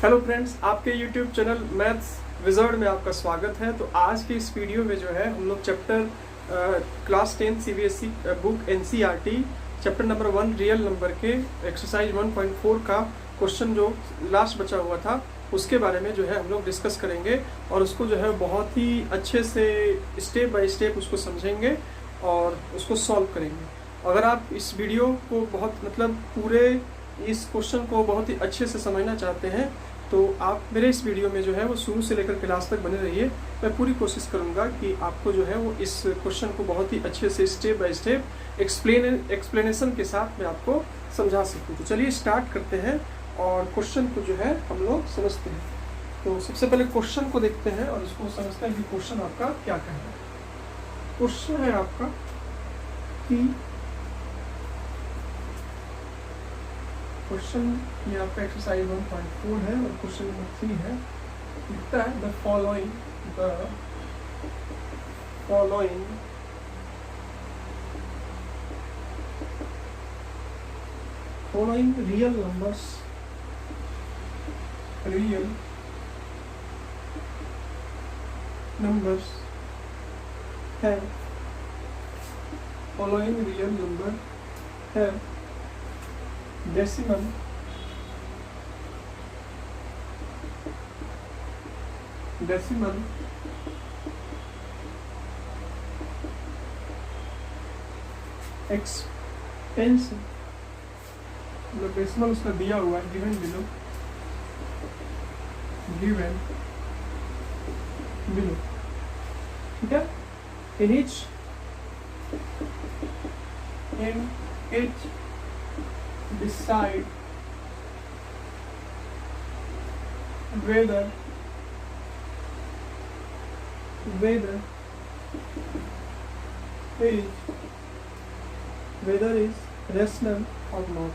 Hello friends, आपके YouTube channel maths wizard में आपका स्वागत है। तो आज के इस वीडियो में जो है हम लोग chapter class 10 CBSE book NCERT chapter number 1 real number के एक्सरसाइज 1.4 का क्वेश्चन जो लास्ट बचा हुआ था उसके बारे में जो है हम लोग डिस्कस करेंगे और उसको जो है बहुत ही अच्छे से स्टेप बाय स्टेप उसको समझेंगे और उसको सॉल्व करेंगे। अगर आप इस वीडियो को बहुत पूरे इस क्वेश्चन को बहुत ही अच्छे से समझना चाहते हैं तो आप मेरे इस वीडियो में जो है वो शुरू से लेकर के लास्ट तक बने रहिए। मैं पूरी कोशिश करूंगा कि आपको जो है वो इस क्वेश्चन को बहुत ही अच्छे से स्टेप बाय स्टेप एक्सप्लेनेशन के साथ मैं आपको समझा सकूं। तो चलिए स्टार्ट करते हैं और क्वेश्चन को जो है हम लोग समझते हैं। तो सबसे पहले क्वेश्चन को देखते हैं और इसको समझते हैं कि क्वेश्चन आपका क्या कह रहा है। क्वेश्चन है आपका कि क्वेश्चन ये आपका एक्सरसाइज 1.4 है और क्वेश्चन नंबर 3 है। लिखता है द फॉलोइंग रियल नंबर्स है following real number है decimal एक्सपेंशन मतलब डेसिमल उसका दिया हुआ है गिवन बिलो ठीक है। इन each decide whether is rational or not,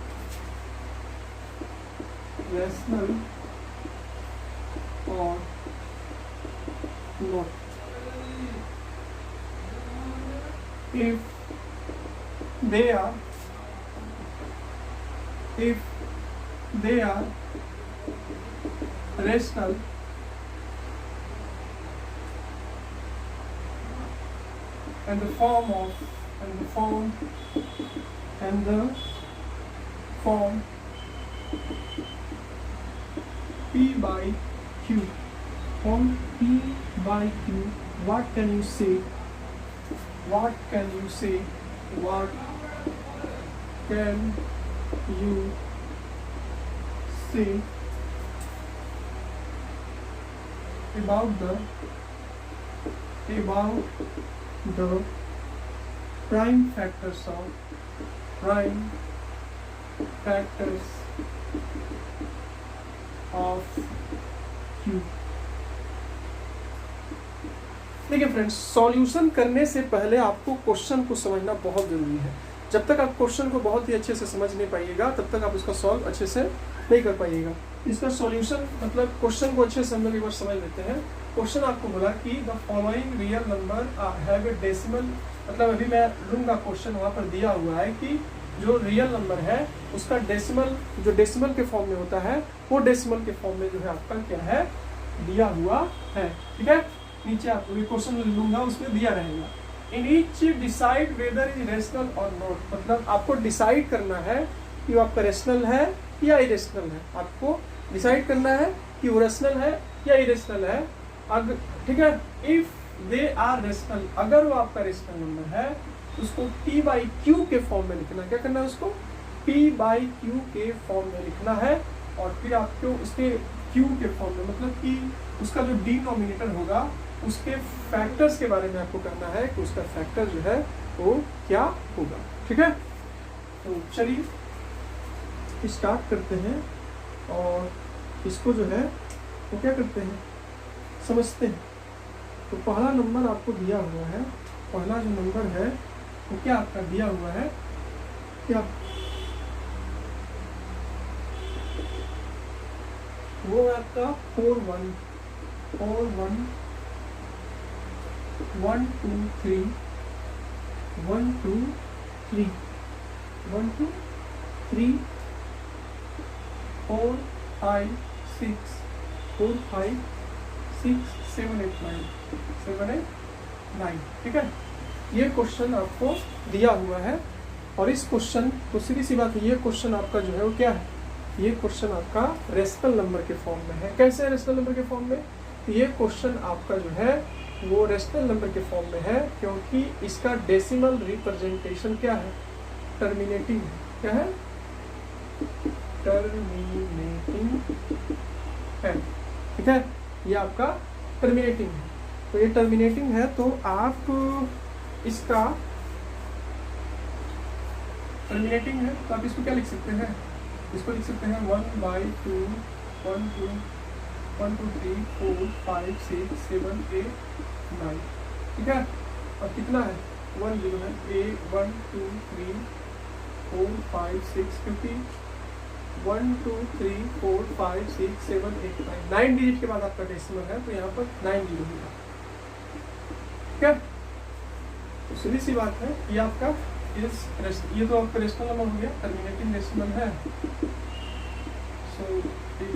if they are rational and the form P by Q, what can you say about the prime factors of Q। देखिए friends, solution करने से पहले आपको question को समझना बहुत जरूरी है। जब तक आप क्वेश्चन को बहुत ही अच्छे से समझ नहीं पाइएगा तब तक आप इसका सॉल्व अच्छे से नहीं कर पाइएगा। इसका सॉल्यूशन क्वेश्चन को अच्छे से हम लोग एक बार समझ लेते हैं। क्वेश्चन आपको बोला कि the following real number have a decimal, अभी मैं लूंगा क्वेश्चन वहाँ पर दिया हुआ है कि जो रियल नंबर है उसका डेसिमल जो डेसिमल के फॉर्म में होता है वो डेसिमल के फॉर्म में जो है आपका क्या है दिया हुआ है। ठीक है, नीचे आपको क्वेश्चन लूंगा उसमें दिया रहेगा। In each decide whether is rational और नॉट, आपको डिसाइड करना है कि वो आपका रेशनल है या इरेशनल है। आपको डिसाइड करना है कि वो रेशनल है या इरेशनल है। ठीक है, इफ दे आर रेशनल, अगर वो आपका रेशनल नंबर है उसको P by Q के फॉर्म में लिखना है। क्या करना है उसको P by Q के फॉर्म में लिखना है और फिर आपको उसके Q के फॉर्म में कि उसका जो डिनोमिनेटर होगा उसके फैक्टर्स के बारे में आपको करना है कि उसका फैक्टर जो है वो क्या होगा। ठीक है, तो चलिए स्टार्ट करते हैं और इसको जो है वो क्या करते हैं समझते हैं। तो पहला नंबर आपको दिया हुआ है, पहला जो नंबर है वो क्या आपका दिया हुआ है, क्या वो है आपका 4 1 1 2 3 1 2 3 1 2 3 4 5 6 4 5 6 7 8 9 7 8 9, ठीक है। ये क्वेश्चन आपको दिया हुआ है और इस क्वेश्चन तो सीधी सी बात है, ये क्वेश्चन आपका जो है वो क्या है, ये क्वेश्चन आपका रेशनल नंबर के फॉर्म में है। कैसे है रेशनल नंबर के फॉर्म में? ये क्वेश्चन आपका जो है वो रेशनल नंबर के फॉर्म में है क्योंकि इसका डेसिमल रिप्रेजेंटेशन क्या है, टर्मिनेटिंग है। क्या है? टर्मिनेटिंग है, ठीक है। ये आपका टर्मिनेटिंग है, तो ये टर्मिनेटिंग है तो आप इसका टर्मिनेटिंग है तो आप इसको क्या लिख सकते हैं, इसको लिख सकते हैं 1/2 1 2 1 2 3 4 5 6 7 8 9, ठीक है। और कितना है 1 0 है, A 1 2 3 4 5 6, क्योंकि 1 2 3 4 5 6 7 8 9 9 डिजिट के बाद आपका डेसिमल है तो यहाँ पर 9 0 होगा, ठीक है। तो सीधी सी बात है, ये आपका ये तो आपका रेशनल नंबर हो गया, टर्मिनेटिंग डेसिमल है। So it is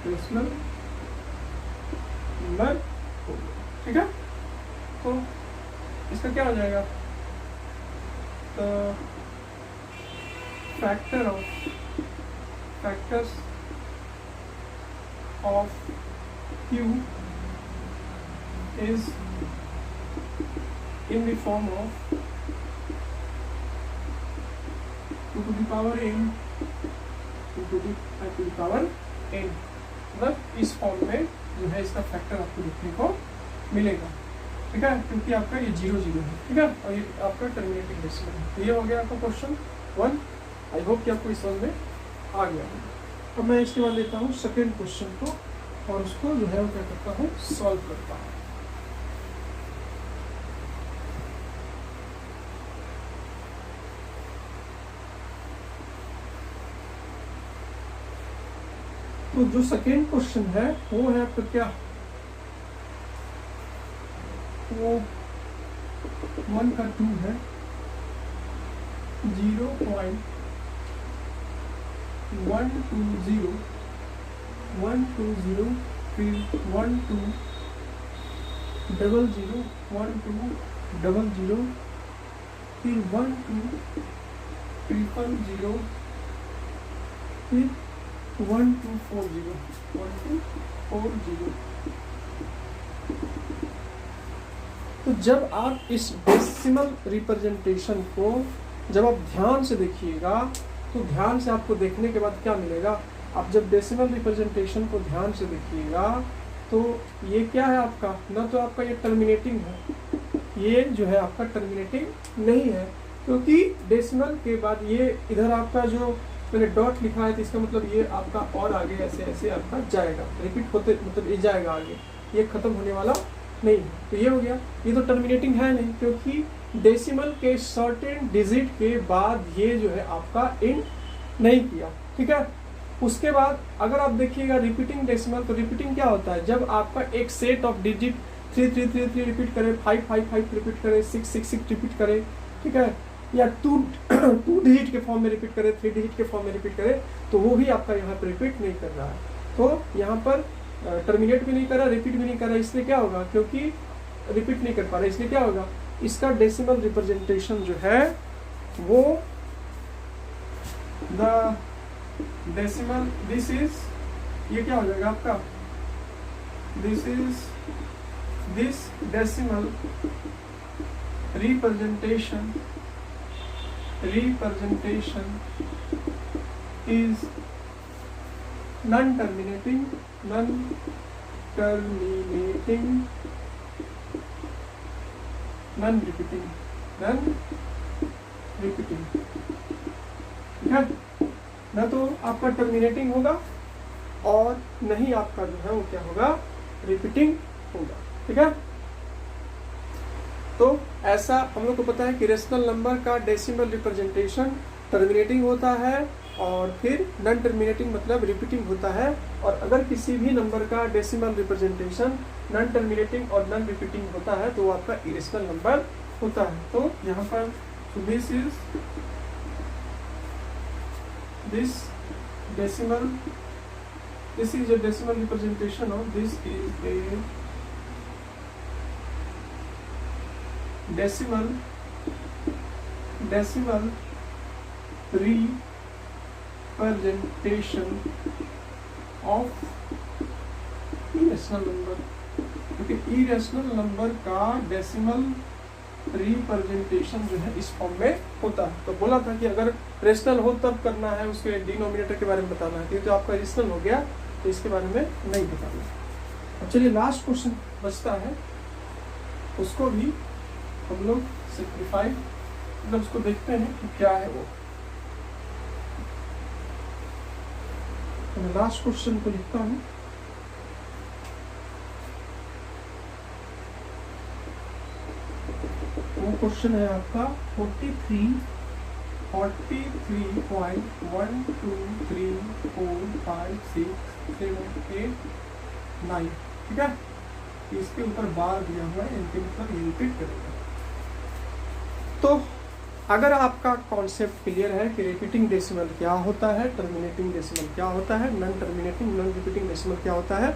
rational number, ठीक है। तो इसका क्या हो जाएगा, factors of Q is in the form of 2 to the power n 2 to the power n, मतलब इस फॉर्म में जो है इसका फैक्टर आपको देखने को मिलेगा, ठीक है, क्योंकि आपका ये 0 0 है, ठीक है, और ये आपका टर्मिनेटिंग डेसिमल है। तो ये हो गया आपका क्वेश्चन 1। आई होप कि आपको इस समझ में आ गया। अब मैं इसके बाद लेता हूँ सेकेंड क्वेश्चन को और उसको जो है वो क्या करता हूँ, सॉल्व करता हूँ। तो जो सेकेंड क्वेश्चन है वो है आपका क्या, वो 1 का 2 है, 0.120 120 फिर 1200 1200 फिर 12000 फिर 1240। तो जब आप इस डेसिमल रिप्रेजेंटेशन को जब आप ध्यान से देखिएगा तो ध्यान से आपको देखने के बाद क्या मिलेगा, आप जब डेसिमल रिप्रेजेंटेशन को ध्यान से देखिएगा तो ये क्या है आपका, ना तो आपका ये टर्मिनेटिंग है, ये जो है आपका टर्मिनेटिंग नहीं है, क्योंकि डेसिमल के बाद ये इधर आपका जो मैंने डॉट लिखा है तो इसका मतलब ये आपका और आगे ऐसे ऐसे आपका जाएगा, रिपीट होते मतलब ये जाएगा आगे, ये खत्म होने वाला नहीं है। तो ये हो गया, ये तो टर्मिनेटिंग है नहीं, क्योंकि डेसिमल के सर्टेन डिजिट के बाद ये जो है आपका एंड नहीं किया, ठीक है। उसके बाद अगर आप देखिएगा रिपीटिंग डेसिमल, तो रिपीटिंग क्या होता है, जब आपका एक सेट ऑफ डिजिट 3 3 3 3 रिपीट करे, 5 5 5 रिपीट करे, 6 6 6 रिपीट करे, ठीक है, या 2 डिजिट के फॉर्म में रिपीट करे, 3 डिजिट के फॉर्म में रिपीट करे, तो वो भी आपका यहाँ पर रिपीट नहीं कर रहा है। तो यहाँ पर टर्मिनेट भी नहीं कर रहा, रिपीट भी नहीं कर रहा, इसलिए क्या होगा, क्योंकि रिपीट नहीं कर पा रहा, इसलिए क्या होगा, इसका डेसिमल रिप्रेजेंटेशन जो है वो द डेसिमल दिस इज, ये क्या हो जाएगा आपका, this is this decimal representation is non-terminating, non-repeating, ठीक है ना। तो आपका टर्मिनेटिंग होगा और नहीं आपका जो है वो क्या होगा, रिपीटिंग होगा, ठीक है। तो ऐसा हम लोग को पता है कि रेशनल नंबर का डेसिमल रिप्रेजेंटेशन टर्मिनेटिंग होता है और फिर नॉन टर्मिनेटिंग मतलब रिपीटिंग होता है, और अगर किसी भी नंबर का डेसिमल रिप्रेजेंटेशन नॉन टर्मिनेटिंग और नॉन रिपीटिंग होता है तो वो आपका इरेशनल नंबर होता है। तो यहाँ पर this is this decimal, this is a decimal representation of, this is a decimal representation of irrational number, क्योंकि इरेशनल नंबर का डेसिमल रिप्रेजेंटेशन जो है इस फॉर्म में होता है। तो बोला था कि अगर रेशनल हो तब करना है, उसके डिनोमिनेटर के बारे में बताना है, क्योंकि आपका रेशनल हो गया तो इसके बारे में नहीं बताना। अब चलिए लास्ट क्वेश्चन बचता है, उसको भी हम लोग सिंप्लीफाई मतलब उसको देखते हैं कि क्या है वो। तो मैं लास्ट क्वेश्चन को लिखता हूँ। वो क्वेश्चन है आपका 43.123456789, ठीक है। इसके ऊपर बार दिया हुआ है, इनके मतलब ये रिपीट करेगा। तो अगर आपका कॉन्सेप्ट क्लियर है कि रिपीटिंग डेसिमल क्या होता है, टर्मिनेटिंग डेसिमल क्या होता है, non terminating non repeating decimal क्या होता है,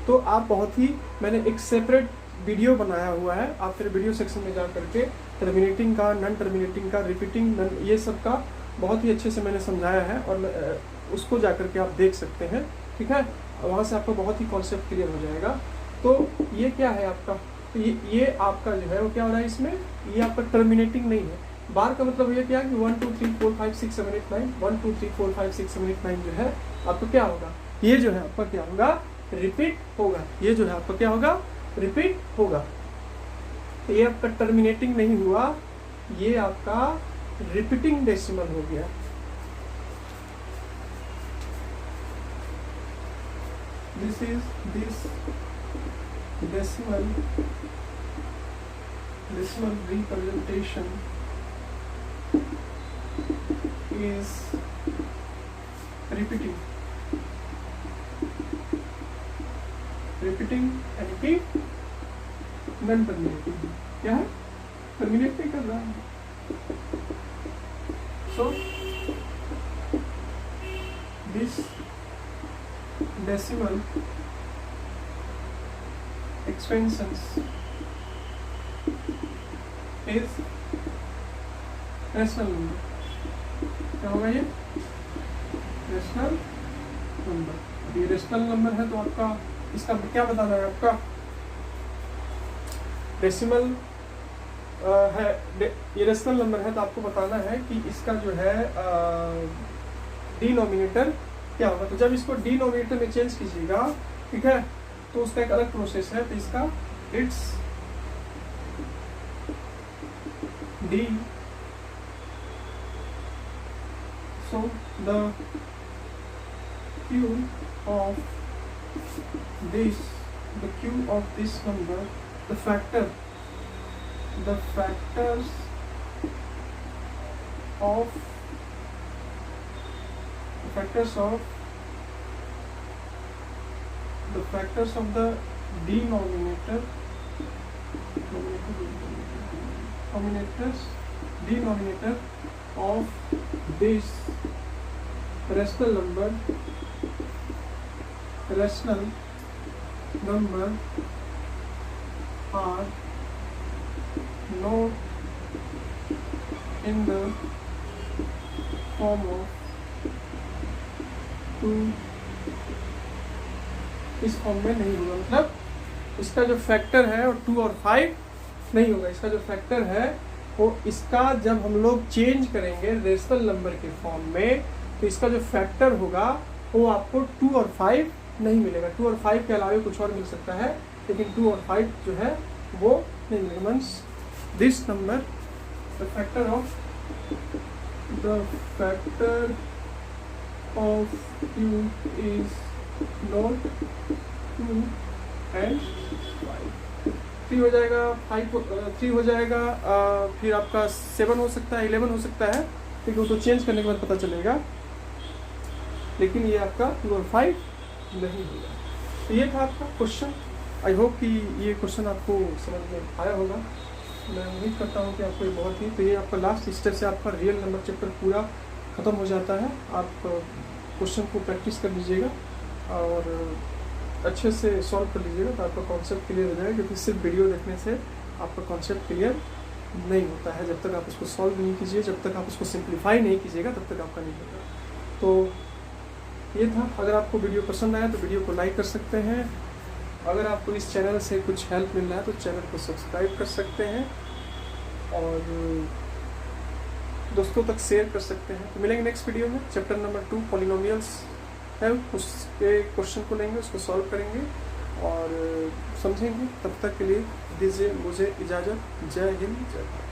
तो आप बहुत ही, मैंने एक सेपरेट वीडियो बनाया हुआ है, आप फिर वीडियो सेक्शन में जा करके टर्मिनेटिंग का, नॉन टर्मिनेटिंग का, रिपीटिंग, ये सब का बहुत ही अच्छे से मैंने समझाया है, और उसको जा करके आप देख सकते हैं, ठीक है। वहाँ से आपको बहुत ही कॉन्सेप्ट क्लियर हो जाएगा। तो ये क्या है आपका, तो ये आपका जो है वो क्या हो रहा है इसमें, ये आपका टर्मिनेटिंग नहीं है। बार का मतलब ये क्या है कि 1 2 3 4 5 6 7 8 9, 1 2 3 4 5 6 7 8 9 जो है आपको क्या होगा, ये जो है आपका क्या होगा, रिपीट होगा। ये जो है आपका क्या होगा, रिपीट होगा। ये आपका टर्मिनेटिंग नहीं हुआ, ये आपका रिपीटिंग डेसिमल हो गया। This is this decimal representation is repeating यानी कि नॉन टर्मिनेटिंग, क्या है, टर्मिनेट नहीं कर रहा है। So this decimal expansions is rational number, क्या होगा ये, रेशनल नंबर। ये रेशनल नंबर है तो आपका इसका क्या बताना है, आपका डेसिमल है, ये रेशनल नंबर है तो आपको बताना है कि इसका जो है डिनोमिनेटर क्या होगा। तो जब इसको डिनोमिनेटर में चेंज कीजिएगा, ठीक है, तो उसका एक अलग प्रोसेस है। तो इसका it's D, so the Q of this number, the factors of the denominator of this rational number are not in the form of 2, इस फॉर्म में नहीं होगा। मतलब इसका जो फैक्टर है वो 2 और 5 नहीं होगा। इसका जो फैक्टर है वो इसका जब हम लोग चेंज करेंगे रेशनल नंबर के फॉर्म में, तो इसका जो फैक्टर होगा वो आपको 2 और 5 नहीं मिलेगा। 2 और 5 के अलावा कुछ और मिल सकता है, लेकिन 2 और 5 जो है वो नहीं मिलेगा। Means this number the factor of q is not 2 and 5। 3 हो जाएगा, 3 हो जाएगा, फिर आपका 7 हो सकता है, 11 हो सकता है, ठीक है, वो तो चेंज करने के बाद पता चलेगा। लेकिन ये आपका 2 और 5 नहीं होगा। तो ये था आपका क्वेश्चन। आई होप कि ये क्वेश्चन आपको समझ में आया होगा। मैं उम्मीद करता हूँ कि आपको ये बहुत ही, तो ये आपका लास्ट स्टेप से आपका रियल नंबर चैप्टर पूरा ख़त्म हो जाता है। आप क्वेश्चन को प्रैक्टिस कर लीजिएगा और अच्छे से सॉल्व कर लीजिएगा, तो आपका कॉन्सेप्ट क्लियर हो जाएगा। क्योंकि सिर्फ वीडियो देखने से आपका कॉन्सेप्ट क्लियर नहीं होता है। जब तक आप उसको सॉल्व नहीं कीजिए, जब तक आप उसको सिंप्लीफाई नहीं कीजिएगा, तब तक आपका नहीं होगा। तो ये था। अगर आपको वीडियो पसंद आया तो वीडियो को लाइक कर सकते हैं। अगर आपको इस चैनल से कुछ हेल्प मिल रहा है तो चैनल को सब्सक्राइब कर सकते हैं और दोस्तों तक शेयर कर सकते हैं। तो मिलेंगे नेक्स्ट वीडियो में। चैप्टर नंबर 2 पॉलिनोमियल्स है, उसके क्वेश्चन को लेंगे, उसको सॉल्व करेंगे और समझेंगे। तब तक के लिए दीजिए मुझे इजाज़त। जय हिंद, जय भारत।